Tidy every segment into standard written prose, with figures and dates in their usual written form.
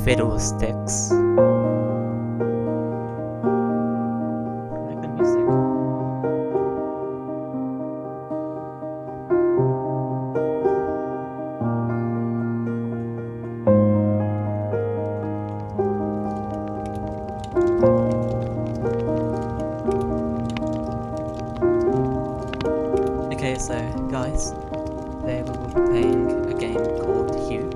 Fiddlesticks. Like the music. Okay, so guys, today we will be playing a game called Hue.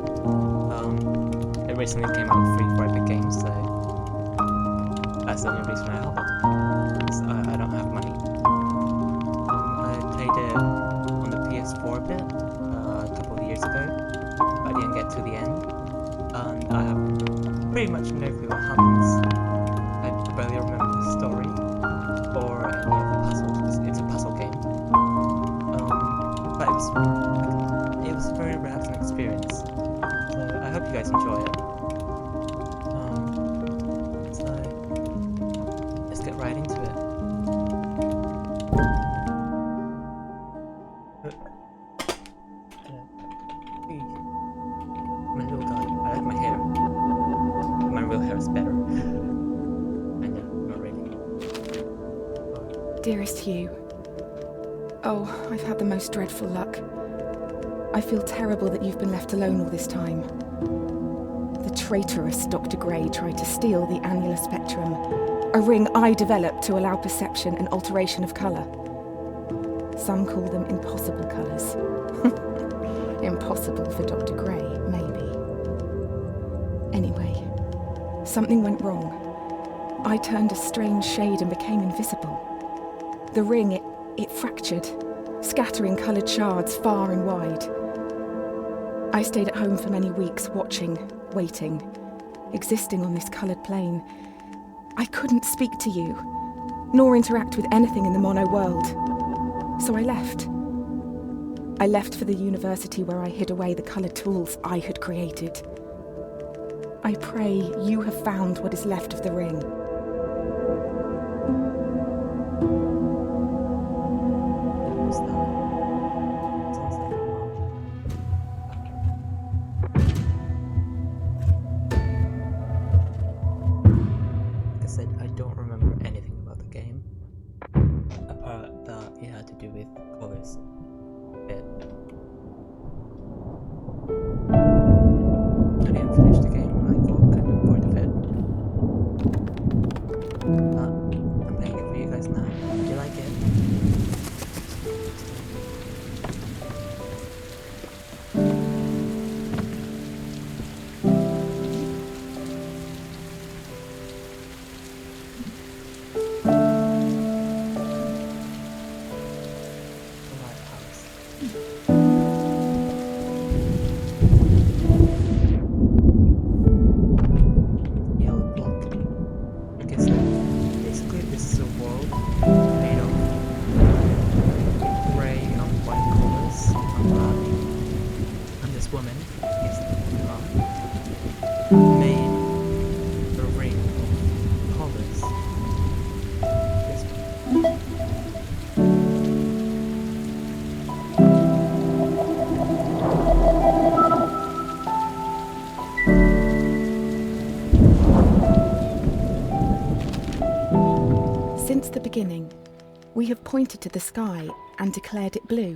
It recently came out free for Epic Games, so that's the only reason I have it. 'Cause I don't have money. I played it on the PS4 a bit, a couple of years ago, but I didn't get to the end, and I have pretty much no clue what happens. I barely remember the story or any of the puzzles, 'cause it's a puzzle game. But it was a very relaxing experience, so I hope you guys enjoy it. So let's get right into it. My little guy, I like my hair. My real hair is better. I know, not really. Dearest Hugh, oh, I've had the most dreadful luck. I feel terrible that you've been left alone all this time. The traitorous Dr. Gray tried to steal the annular spectrum, a ring I developed to allow perception and alteration of colour. Some call them impossible colours. Impossible for Dr. Gray, maybe. Anyway, something went wrong. I turned a strange shade and became invisible. The ring, it fractured, scattering coloured shards far and wide. I stayed at home for many weeks, watching, waiting, existing on this coloured plane. I couldn't speak to you, nor interact with anything in the mono world. So I left. I left for the university where I hid away the coloured tools I had created. I pray you have found what is left of the ring. Who's that? Sounds like your mom. Like I said, I don't remember anything about the game, apart that it had to do with colours. Bit. I didn't finish the game, I got kind of bored of it. But I'm playing it for you guys now. Do you like it? The lighthouse. Yellow block. Okay, so basically this is a world made of grey and white colors and black. And this woman is made the ring of colors. This Since the beginning, we have pointed to the sky and declared it blue.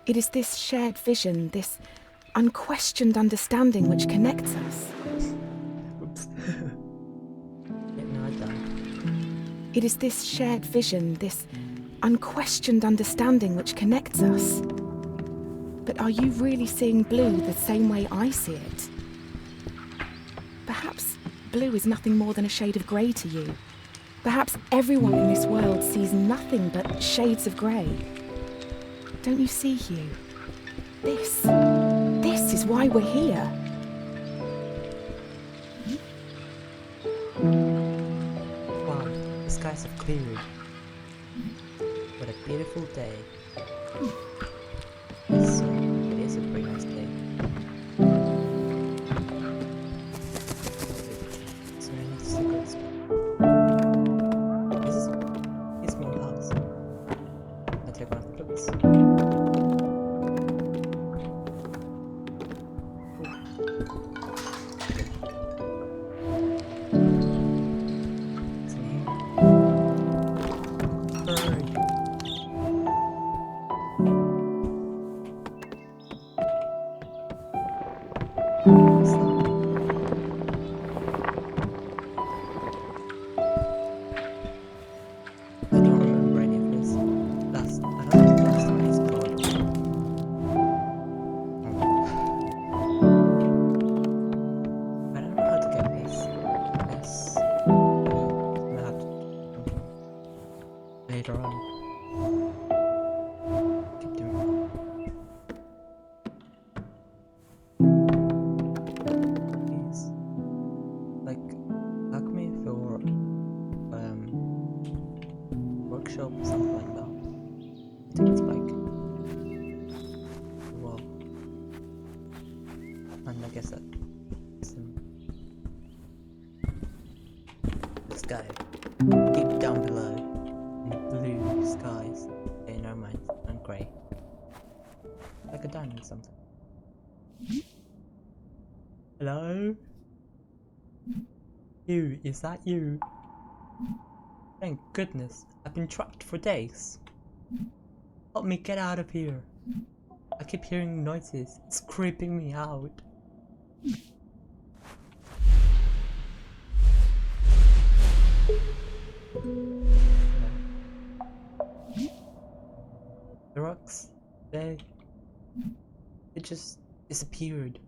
It is this shared vision, this unquestioned understanding which connects us. Oops. Yeah, no, I died. It is this shared vision, this unquestioned understanding which connects us. But are you really seeing blue the same way I see it? Perhaps blue is nothing more than a shade of grey to you. Perhaps everyone in this world sees nothing but shades of grey. Don't you see, Hugh? This is why we're here. Wow, the skies have cleared. What a beautiful day. Yes, it is a very nice day. Is there any secrets? It's my house. I take one of the books. later on. Keep doing that. Please. Like, alchemy for workshop or something like that. I think it's like well, and I guess that this guy deep down below in blue skies. Okay, never mind, and grey. Like a diamond or something. Hello? You, is that you? Thank goodness, I've been trapped for days. Help me get out of here. I keep hearing noises, it's creeping me out. The rocks, they just disappeared.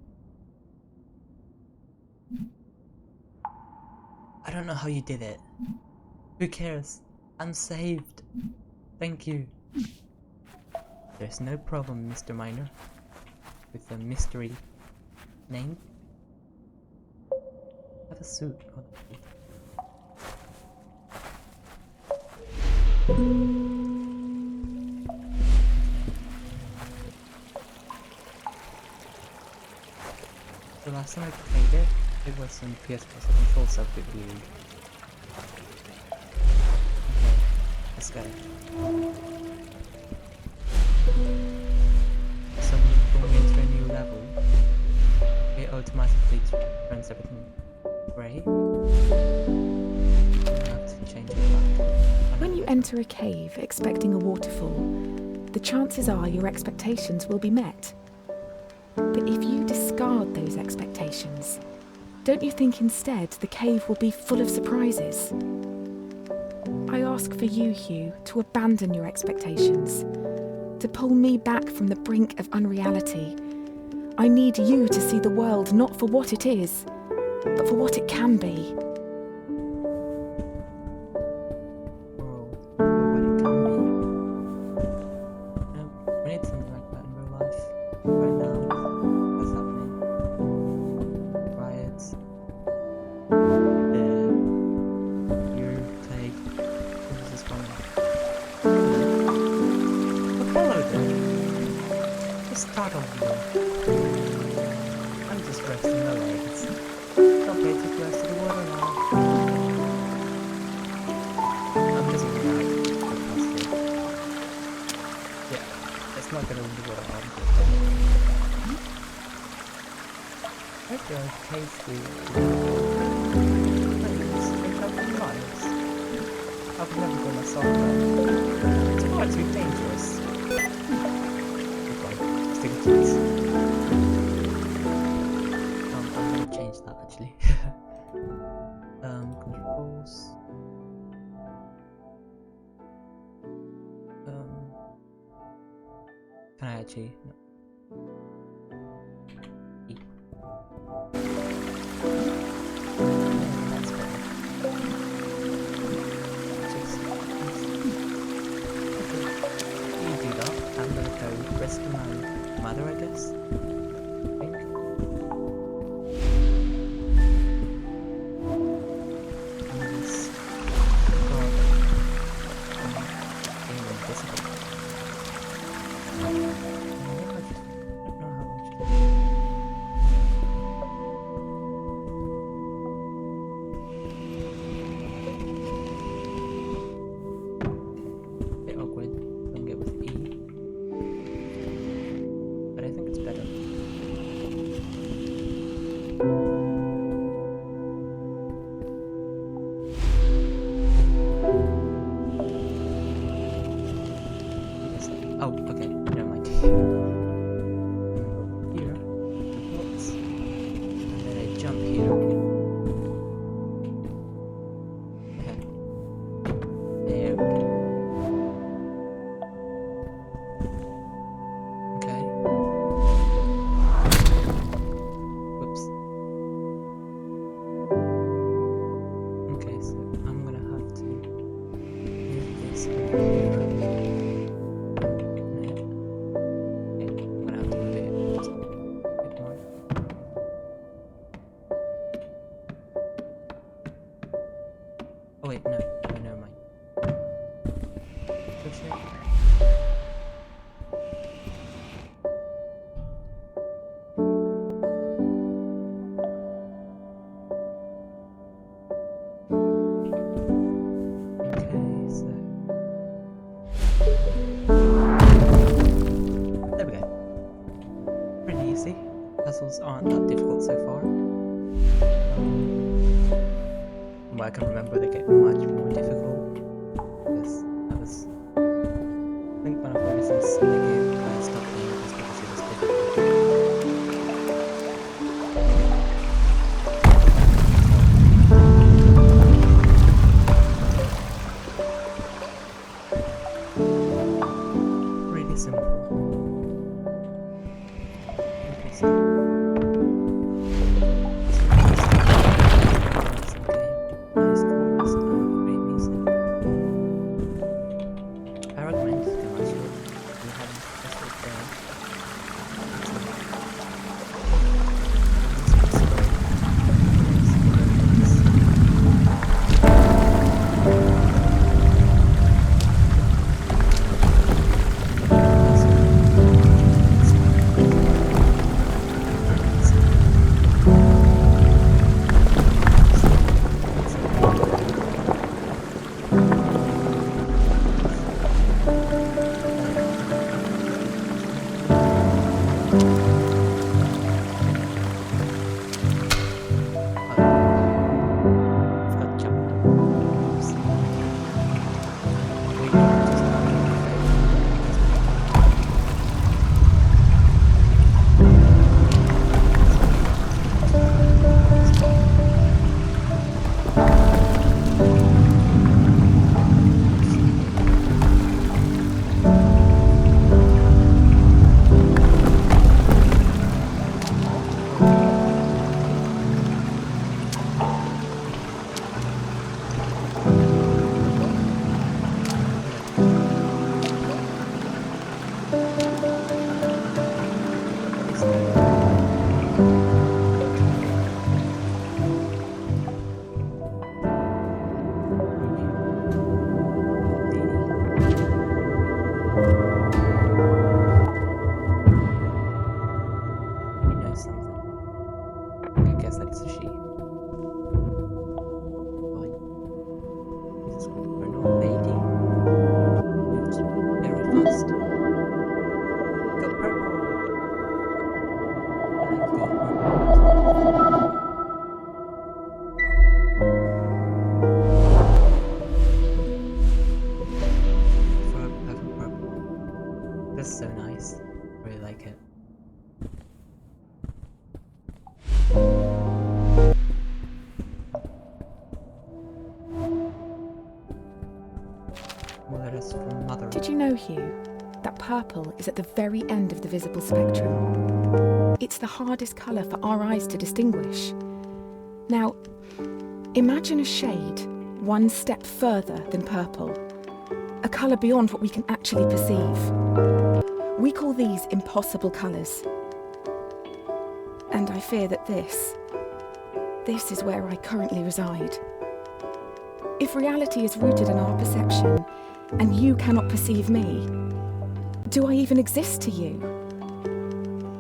I don't know how you did it. Who cares? I'm saved. Thank you. There's no problem, Mr. Miner. With a mystery name. Have a suit. The last time I played it, it was on PS4, so controls are a bit weird. Okay, let's go. So when we enter a new level, it automatically turns everything grey. I have to change it back. When you enter a cave expecting a waterfall, the chances are your expectations will be met. But if you discard those expectations, don't you think instead the cave will be full of surprises? I ask for you, Hugh, to abandon your expectations, to pull me back from the brink of unreality. I need you to see the world not for what it is, but for what it can be. I'm just resting my legs. Okay, take the rest of the water now. I'm just gonna yeah, it's not gonna win the water out. Okay, tasty. Miles. I've never done a song though. It's far too dangerous. Stick to this. I'm gonna change that actually. Controls. Can I actually? No. E. That's better. Okay. You do that. I'm gonna go rescue my mother, I guess. I think. Being invisible. puzzles aren't that difficult so far. From what I can remember, they get much more difficult. Because I think one of the reasons the game I stopped playing was because it was difficult. Really simple. Interesting. Nice chords and great music. I recommend it to watch it if you haven't just looked there. This is so nice. I really like it. Letters from Mother. Did you know, Hugh, that purple is at the very end of the visible spectrum? It's the hardest colour for our eyes to distinguish. Now, imagine a shade one step further than purple. A colour beyond what we can actually perceive. We call these impossible colours. And I fear that this is where I currently reside. If reality is rooted in our perception, and you cannot perceive me, do I even exist to you?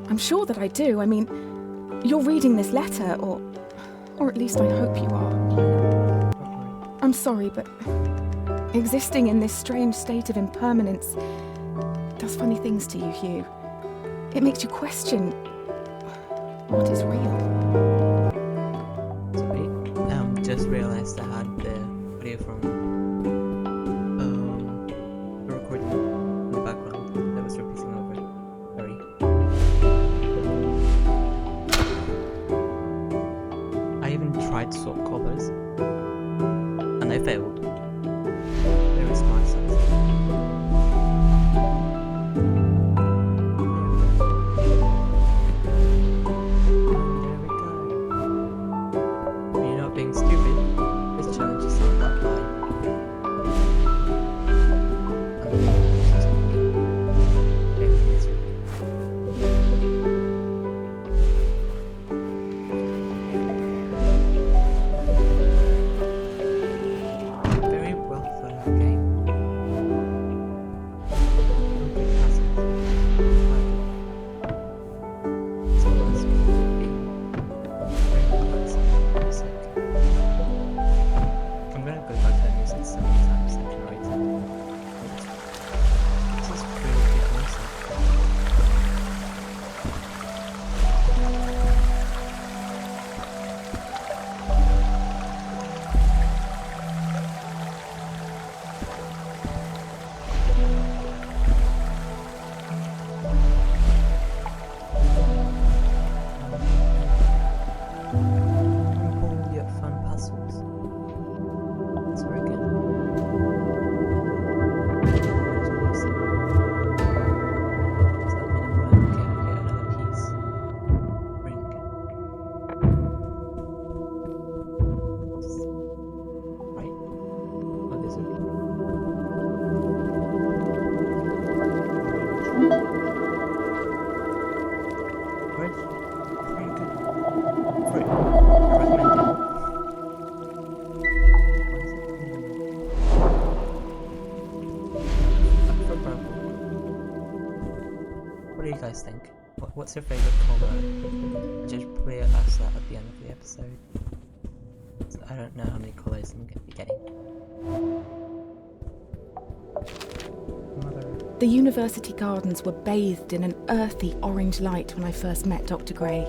I'm sure that I do. I mean, you're reading this letter, or at least I hope you are. I'm sorry, but existing in this strange state of impermanence does funny things to you, Hugh. It makes you question what is real. Sorry, just realized I had the audio from the recording in the background that was repeating over. Sorry. I even tried to swap colors, and I failed. Very smart sense. Being stupid, this challenge is not that high. guys think? What's your favorite color? I should probably ask that at the end of the episode. So I don't know how many colors I'm going to be getting. The university gardens were bathed in an earthy orange light when I first met Dr. Gray.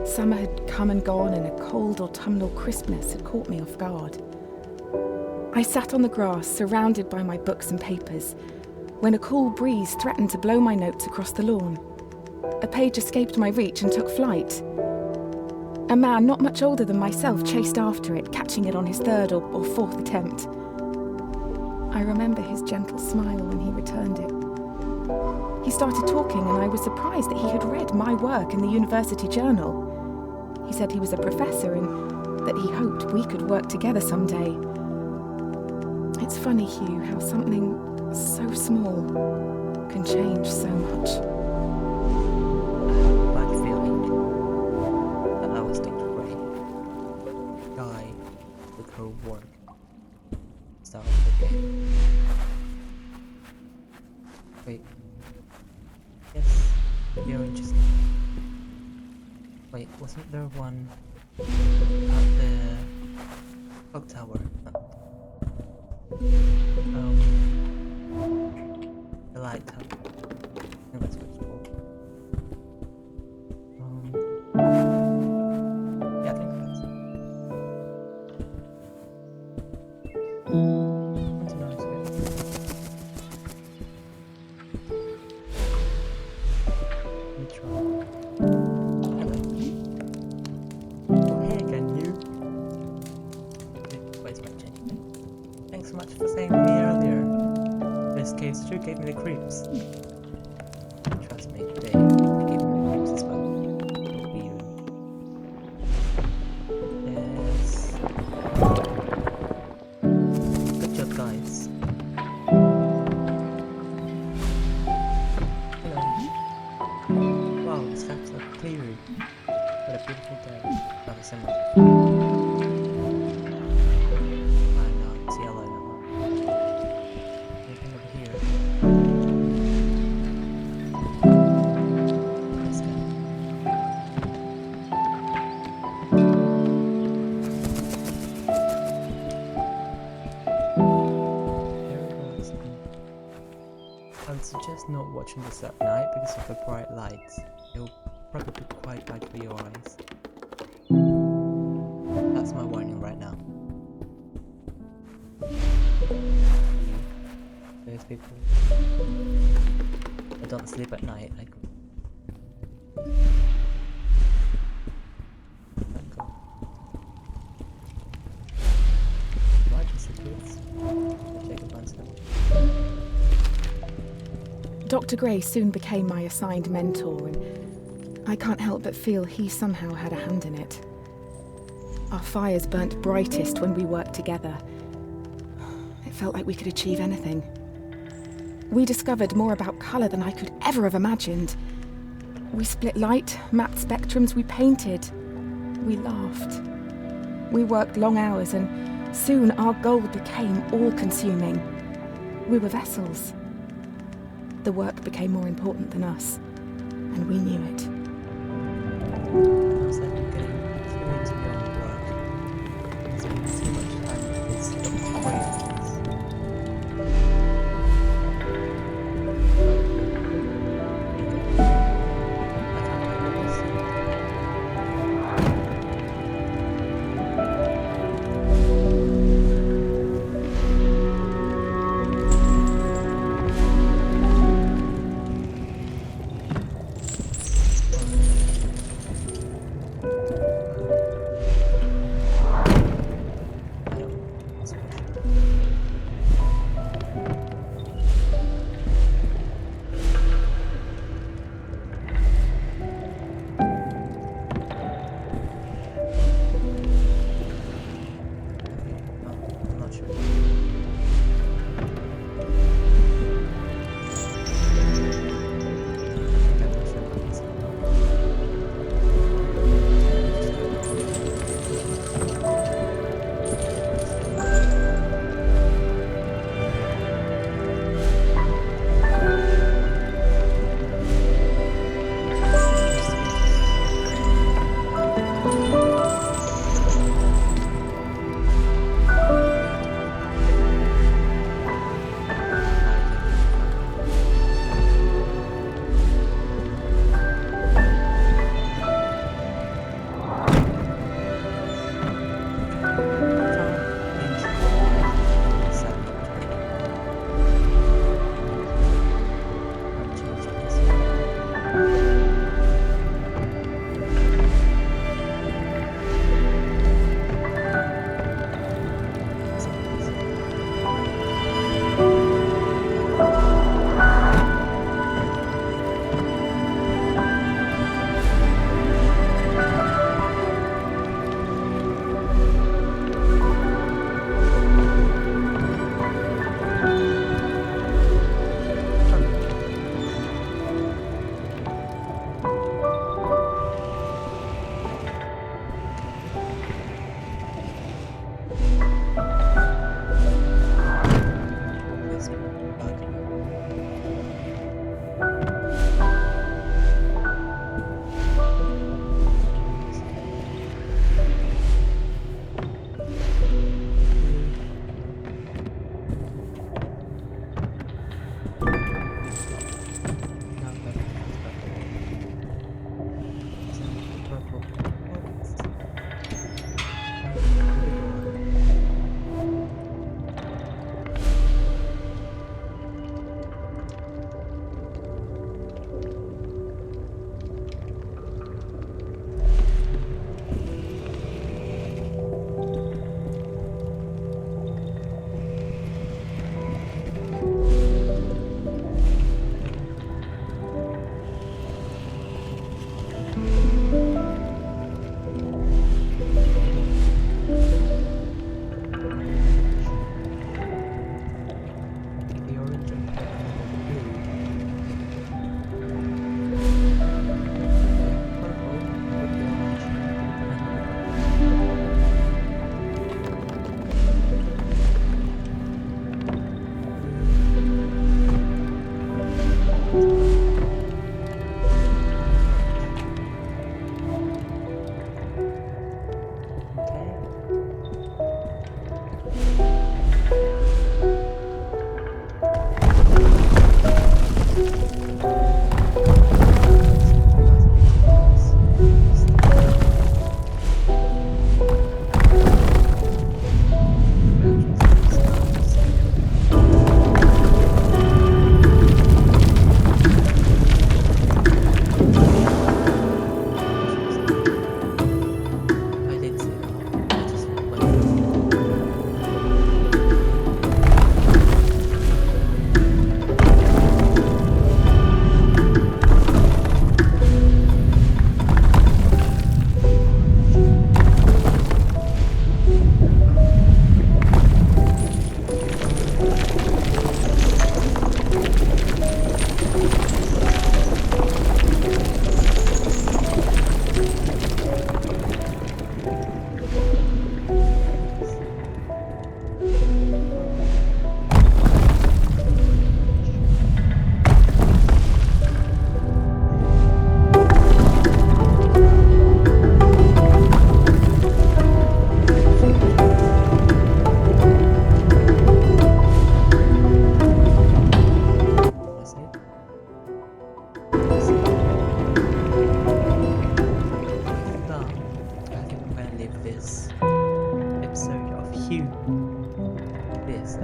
Summer had come and gone, and a cold autumnal crispness had caught me off guard. I sat on the grass, surrounded by my books and papers, when a cool breeze threatened to blow my notes across the lawn. A page escaped my reach and took flight. A man not much older than myself chased after it, catching it on his third or fourth attempt. I remember his gentle smile when he returned it. He started talking, and I was surprised that he had read my work in the university journal. He said he was a professor and that he hoped we could work together someday. It's funny, Hugh, how something so small can change so much. Bad feeling that I was Dr. Gray. Guy with her work. Start the game. Wait. Yes, you're interesting. Wait, wasn't there one at the clock tower? The light tower. I think that's what it's called. Yeah, I think that's it. That's a nice bit. Let me try. Hello. Oh, hey again, you. Where's my change? Thanks so much for saying to me earlier. This case sure gave me the creeps. Trust me, they gave me the creeps as well. Weird. Yes. Good job, guys. Hello. Wow, the steps are clear. What a beautiful day. Not a similar. It's yellow now. Anything over here? Let's go. There we go. I would suggest not watching this at night because of the bright lights. It'll probably be quite bad for your eyes. That's my warning right now. Those people that don't sleep at night, like thank God. Right, the secrets. I'll take a bunch of them. Dr. Gray soon became my assigned mentor, and I can't help but feel he somehow had a hand in it. Our fires burnt brightest when we worked together. It felt like we could achieve anything. We discovered more about colour than I could ever have imagined. We split light, mapped spectrums, we painted. We laughed. We worked long hours, and soon our goal became all-consuming. We were vessels. The work became more important than us, and we knew it. How's that getting too into your own work? Spending too much time with this Dr. Gray.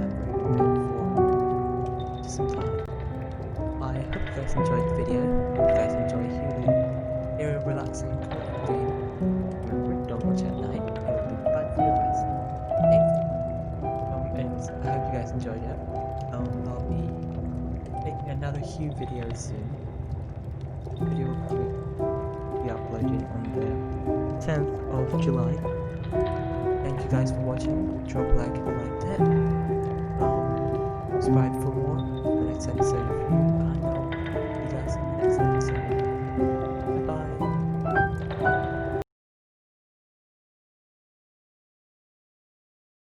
very good for just some time. I hope you guys enjoyed the video. I hope you guys enjoy hearing a relaxing comfort game. Remember, don't watch at night. It will be bad for your eyes. Painful. And I hope you guys enjoyed it. I'll be making another Hue video soon. The video will probably be uploaded on the 10th of July. Thank you guys for watching. Drop a like if you liked it. Subscribe